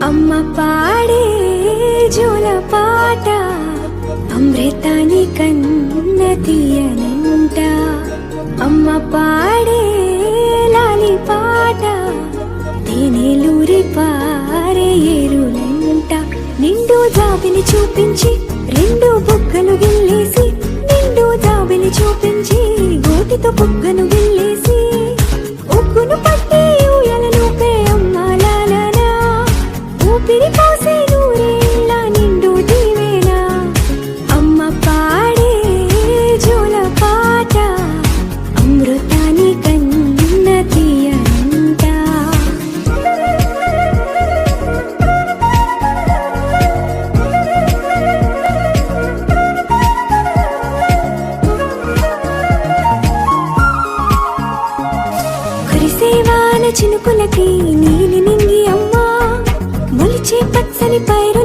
అమ్మ పాడే జోల పాట అమృతాని కన్న తీయనంట. అమ్మ పాడే లాలి పాట తేనెలూరి పారే ఏరులంట. నిండు జాబిని చూపించి రెండు బుగ్గలు గిల్లేసి, నిండు జాబిని చూపించి గోటితో బుగ్గను గిల్లేసి, ఉగ్గును పట్టి ఊయలనుపే అమ్మ లాలనా, ఊపిరి పోసే నూరేళ్ళ నిండు దీవేనా. అమ్మ పాడే జోల పాట అమృతాని కన్న తీయనంట. కురిసేవాన చినుకులకి నీలి నింగి అమ్మ, మొలిచే పచ్చని పైరు